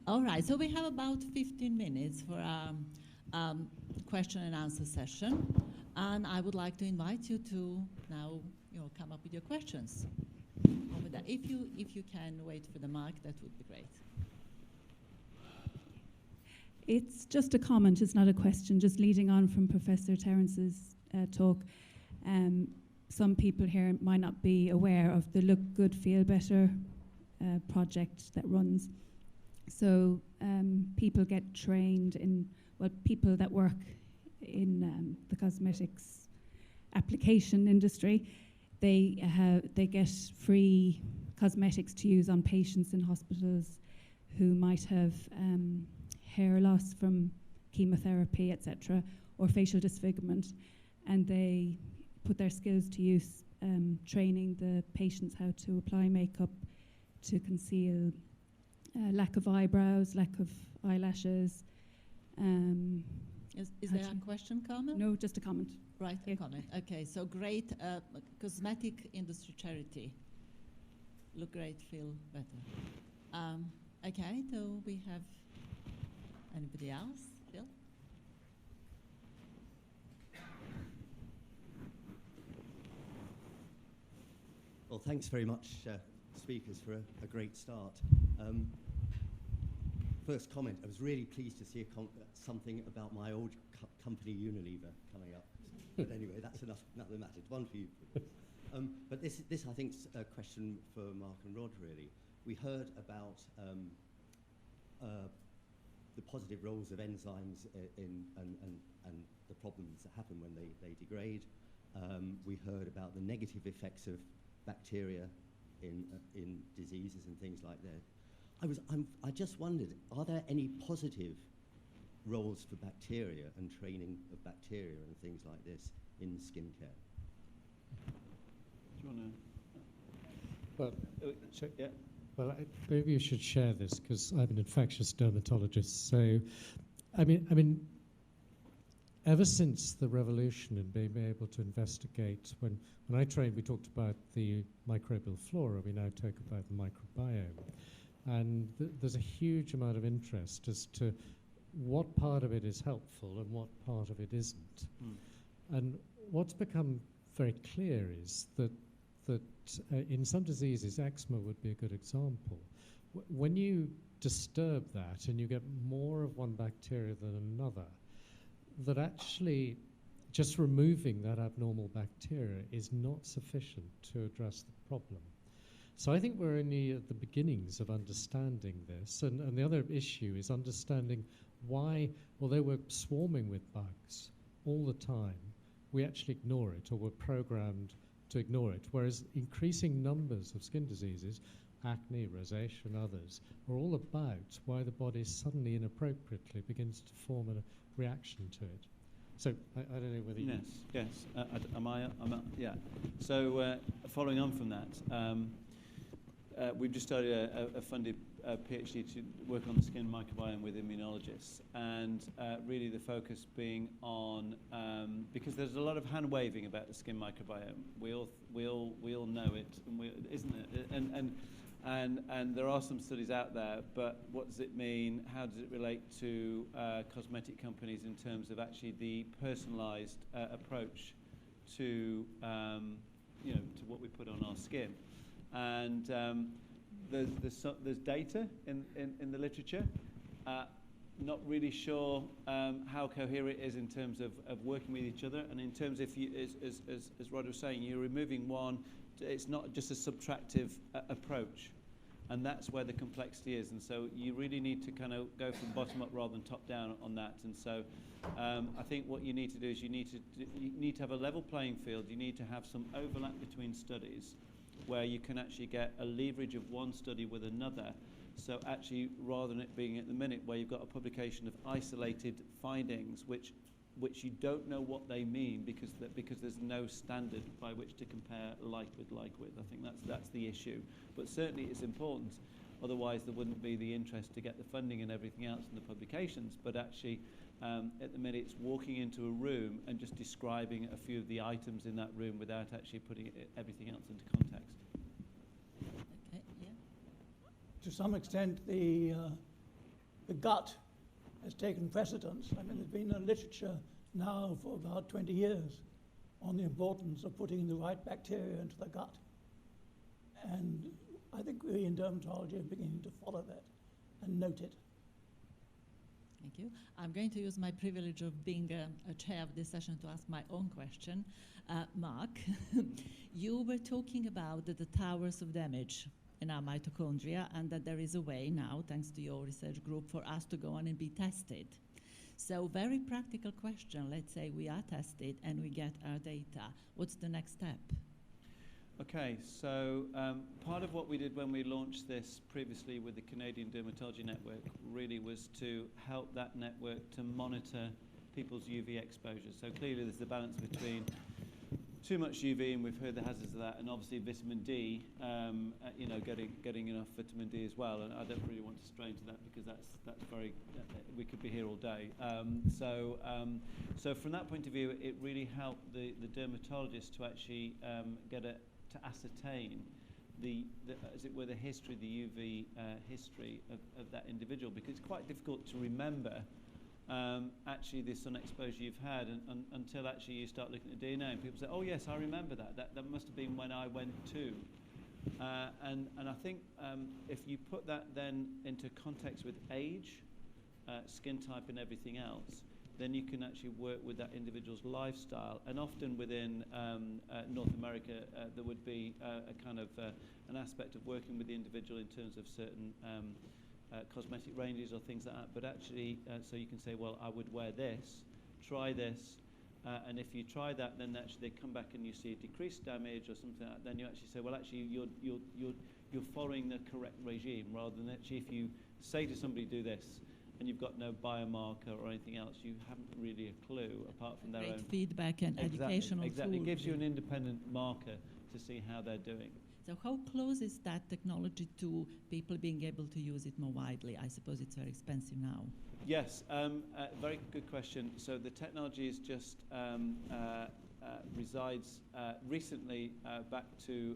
All right, so we have about 15 minutes for our question and answer session, and I would like to invite you to now, come up with your questions over there. If you can wait for the mic, that would be great. It's just a comment, it's not a question, just leading on from Professor Terence's talk. Some people here might not be aware of the Look Good, Feel Better project that runs. So people get trained in, people that work in the cosmetics application industry, they get free cosmetics to use on patients in hospitals who might have hair loss from chemotherapy, etc., or facial disfigurement, and they put their skills to use, training the patients how to apply makeup to conceal lack of eyebrows, lack of eyelashes. Is there a question, comment? No, just a comment. Right, a comment. Okay, so great cosmetic industry charity. Look great, feel better. Okay, so we have anybody else? Bill? Well, thanks very much, speakers, for a great start. First comment, I was really pleased to see something about my old company Unilever coming up. But anyway, that's another matter. One for you. But this I think, is a question for Mark and Rod, really. We heard about the positive roles of enzymes and the problems that happen when they degrade. We heard about the negative effects of bacteria in diseases and things like that. I just wondered, are there any positive roles for bacteria and training of bacteria and things like this in skincare? Do you want to? Yeah. Well, maybe you should share this because I'm an infectious dermatologist. So, I mean, ever since the revolution in being able to investigate, when I trained, we talked about the microbial flora. We now talk about the microbiome. And there's a huge amount of interest as to what part of it is helpful and what part of it isn't. And what's become very clear is that in some diseases, eczema would be a good example. When you disturb that and you get more of one bacteria than another, that actually just removing that abnormal bacteria is not sufficient to address the problem. So I think we're only at the beginnings of understanding this. And the other issue is understanding why, although we're swarming with bugs all the time, we actually ignore it, or we're programmed to ignore it. Whereas increasing numbers of skin diseases, acne, rosacea, and others, are all about why the body suddenly inappropriately begins to form a reaction to it. So I don't know whether you... Yes. Yeah. So following on from that, we've just started a funded PhD to work on the skin microbiome with immunologists, and really the focus being on because there's a lot of hand waving about the skin microbiome. We all know it, isn't it? And there are some studies out there, but what does it mean? How does it relate to cosmetic companies in terms of actually the personalised approach to to what we put on our skin? And there's data in the literature. Not really sure how coherent it is in terms of working with each other, and in terms of, as Rod was saying, you're removing one. It's not just a subtractive approach, and that's where the complexity is. And so you really need to kind of go from bottom up rather than top down on that. And so I think what you need to do is you need to have a level playing field. You need to have some overlap between studies, where you can actually get a leverage of one study with another. So actually, rather than it being at the minute where you've got a publication of isolated findings, which you don't know what they mean because there's no standard by which to compare like with. I think that's the issue. But certainly it's important. Otherwise, there wouldn't be the interest to get the funding and everything else in the publications. But actually, at the minute, it's walking into a room and just describing a few of the items in that room without actually putting everything else into context. Okay, yeah. to some extent the gut has taken precedence. I mean, there's been a literature now for about 20 years on the importance of putting the right bacteria into the gut. And I think we in dermatology are beginning to follow that and note it. Thank you. I'm going to use my privilege of being a chair of this session to ask my own question. Mark, you were talking about the towers of damage in our mitochondria, and that there is a way now, thanks to your research group, for us to go on and be tested. So very practical question. Let's say we are tested and we get our data. What's the next step? Okay, so part of what we did when we launched this previously with the Canadian Dermatology Network really was to help that network to monitor people's UV exposure. So clearly there's the balance between too much UV, and we've heard the hazards of that, and obviously vitamin D, you know, getting enough vitamin D as well. And I don't really want to stray into that because that's very, we could be here all day. So from that point of view, it really helped the dermatologist to actually to ascertain the as it were the history, the UV history of that individual, because it's quite difficult to remember actually the sun exposure you've had until actually you start looking at DNA and people say, oh yes, I remember that must have been when I went too. And I think if you put that then into context with age, skin type and everything else, then you can actually work with that individual's lifestyle. And often within North America, there would be a kind of an aspect of working with the individual in terms of certain cosmetic ranges or things like that. But actually, so you can say, well, I would wear this, try this, and if you try that, then actually they come back and you see a decreased damage or something like that. Then you actually say, well, actually, you're following the correct regime, rather than actually if you say to somebody, do this, and you've got no biomarker or anything else, you haven't really a clue apart from their own feedback and educational Exactly. tool. It gives you an independent marker to see how they're doing. So how close is that technology to people being able to use it more widely? I suppose it's very expensive now. Yes, very good question. So the technology is just resides recently back to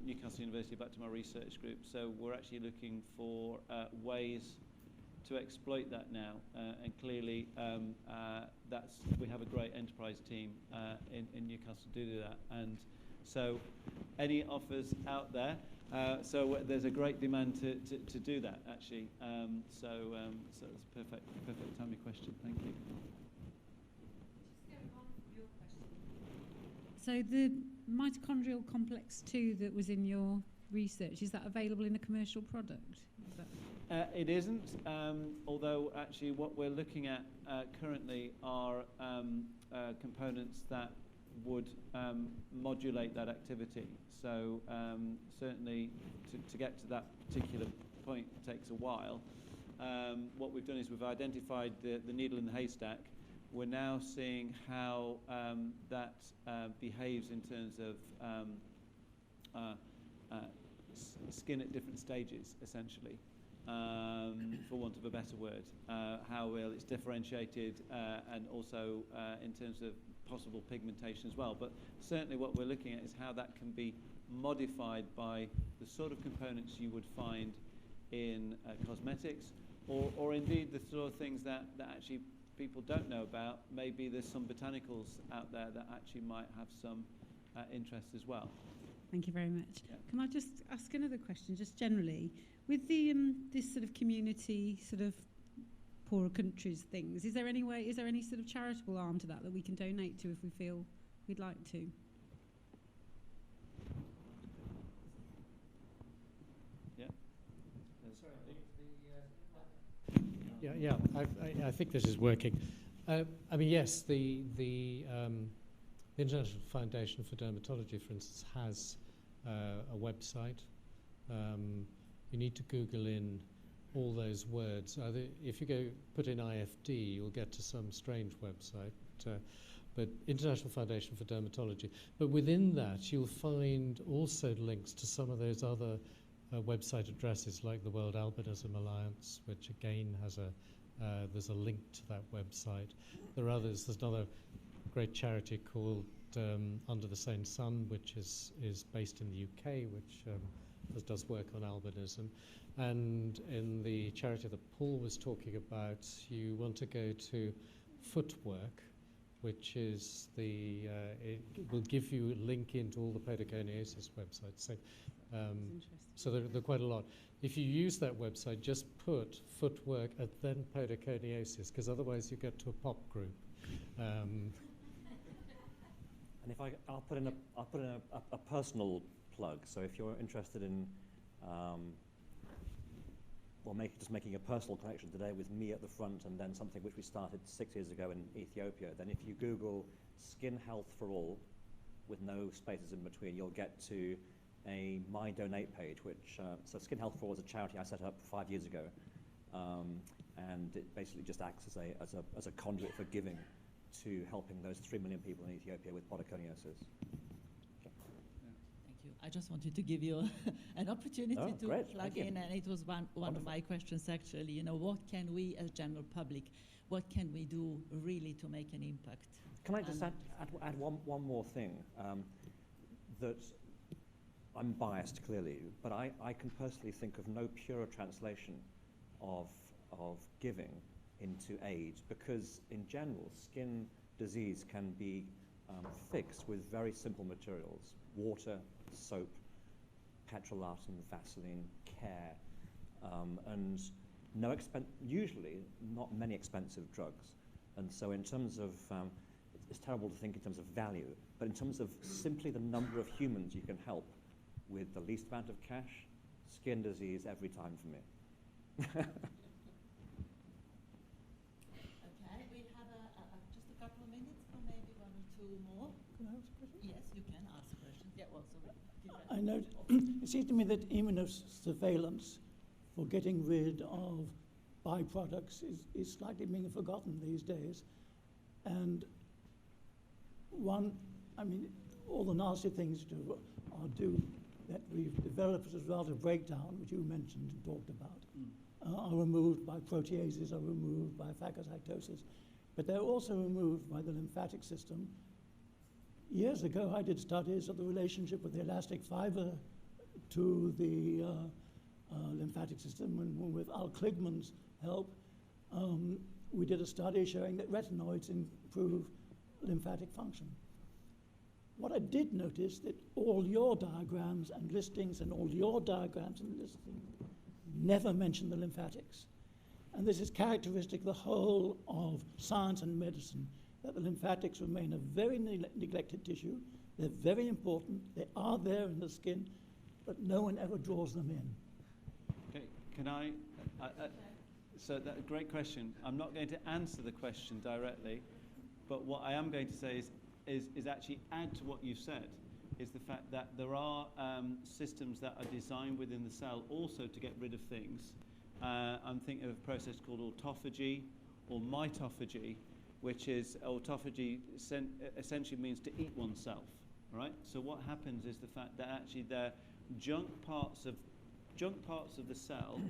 Newcastle University, back to my research group. So we're actually looking for ways to exploit that now, and clearly we have a great enterprise team in Newcastle to do that. And so any offers out there, so there's a great demand to do that actually. So it's a perfect timely question. Thank you. Just going on from your question. So the mitochondrial complex 2 that was in your research, is that available in a commercial product? It isn't, although actually what we're looking at currently are components that would modulate that activity. So certainly to get to that particular point takes a while. What we've done is we've identified the needle in the haystack. We're now seeing how that behaves in terms of skin at different stages, essentially. For want of a better word, how well it's differentiated, and also in terms of possible pigmentation as well. But certainly what we're looking at is how that can be modified by the sort of components you would find in cosmetics, or indeed the sort of things that actually people don't know about. Maybe there's some botanicals out there that actually might have some interest as well. Thank you very much. Yeah. Can I just ask another question, just generally? With the this sort of community, sort of poorer countries things, is there any sort of charitable arm to that we can donate to if we feel we'd like to? Yeah. Yeah. I think this is working. I mean, yes, the International Foundation for Dermatology, for instance, has a website. You need to Google in all those words. If you put in IFD, you'll get to some strange website. But International Foundation for Dermatology. But within that, you'll find also links to some of those other website addresses, like the World Albinism Alliance, which again has there's a link to that website. There are others. There's another great charity called Under the Same Sun, which is based in the UK, which that does work on albinism. And in the charity that Paul was talking about, you want to go to Footwork, which is it will give you a link into all the podoconiosis websites. So there are quite a lot. If you use that website, just put Footwork and then podoconiosis, because otherwise you get to a pop group. And if I'll put in a personal plug. So if you're interested in, just making a personal connection today with me at the front, and then something which we started 6 years ago in Ethiopia, then if you Google Skin Health for All, with no spaces in between, you'll get to a My Donate page, which, so Skin Health for All is a charity I set up 5 years ago, and it basically just acts as a conduit for giving to helping those 3 million people in Ethiopia with podoconiosis. Thank you. I just wanted to give you an opportunity to plug in, and it was one of my questions actually. You know, what can we as general public, what can we do really to make an impact? Can I just add one more thing? That I'm biased clearly, but I can personally think of no purer translation of giving into aid, because in general skin disease can be fixed with very simple materials: water, soap, petrolatum, Vaseline, care, and usually not many expensive drugs. And so in terms of, it's terrible to think in terms of value, but in terms of simply the number of humans you can help with the least amount of cash, skin disease every time for me. Okay, we have just a couple of minutes for maybe one or two more. Can I ask a question? Yes, you can ask questions. Yeah, well, so I know it seems to me that immunosurveillance for getting rid of byproducts is slightly being forgotten these days. And all the nasty things that we've developed as a result of breakdown, which you mentioned and talked about, are removed by proteases, are removed by phagocytosis, but they're also removed by the lymphatic system. Years ago, I did studies of the relationship with the elastic fiber to the lymphatic system, and with Al Kligman's help, we did a study showing that retinoids improve lymphatic function. What I did notice that all your diagrams and listings never mention the lymphatics. And this is characteristic of the whole of science and medicine, that the lymphatics remain a very neglected tissue. They're very important. They are there in the skin, but no one ever draws them in. Okay, can I so that's a great question. I'm not going to answer the question directly, but what I am going to say is actually add to what you've said, is the fact that there are systems that are designed within the cell also to get rid of things. I'm thinking of a process called autophagy or mitophagy, which is autophagy essentially means to eat oneself, right? So what happens is the fact that actually there are junk parts of the cell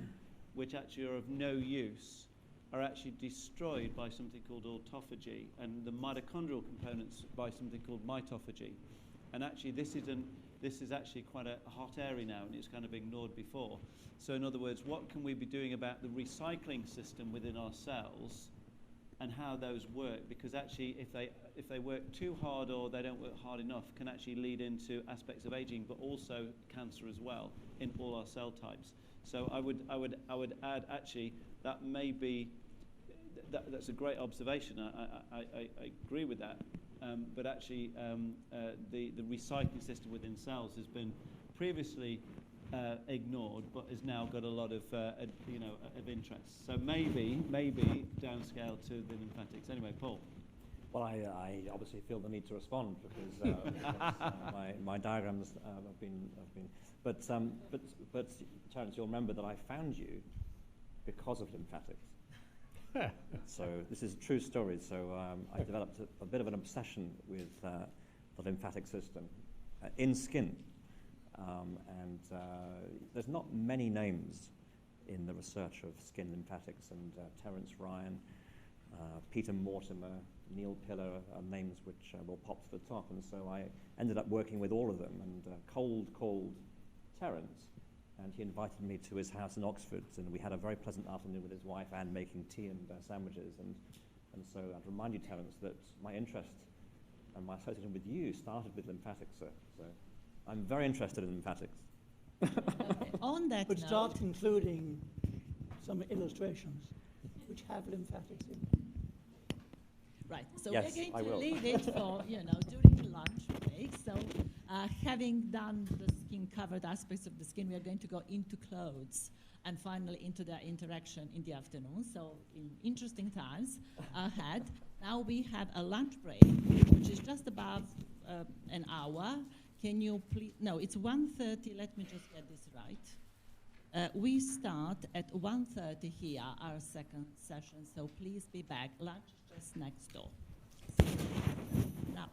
which actually are of no use are actually destroyed by something called autophagy, and the mitochondrial components by something called mitophagy. And actually this is actually quite a hot area now, and it's kind of ignored before. So in other words, what can we be doing about the recycling system within our cells and how those work? Because actually if they work too hard or they don't work hard enough, can actually lead into aspects of aging, but also cancer as well in all our cell types. So I would add actually that may be that's a great observation. I agree with that. But actually, the recycling system within cells has been previously ignored, but has now got a lot of of interest. So maybe downscale to the lymphatics. Anyway, Paul. Well, I obviously feel the need to respond because my diagrams have been. But Terence, you'll remember that I found you because of lymphatics. So this is a true story. So I developed a bit of an obsession with the lymphatic system in skin. And there's not many names in the research of skin lymphatics, and Terence Ryan, Peter Mortimer, Neil Pillar are names which will pop to the top. And so I ended up working with all of them, and cold called Terence and he invited me to his house in Oxford, and we had a very pleasant afternoon with his wife Anne making tea and sandwiches, and so I'd remind you, Terence, that my interest and my association with you started with lymphatics, sir. So I'm very interested in lymphatics. Okay. On that But note, start including some illustrations which have lymphatics in them. right, so Yes, we're I going to will. leave it for, during the lunch break. So having done the skin-covered aspects of the skin, we are going to go into clothes and finally into the interaction in the afternoon. So in interesting times ahead. Now we have a lunch break, which is just above an hour. Can you please, no, it's 1:30, let me just get this right. We start at 1:30 here, our second session, so please be back. Lunch is just next door. Now,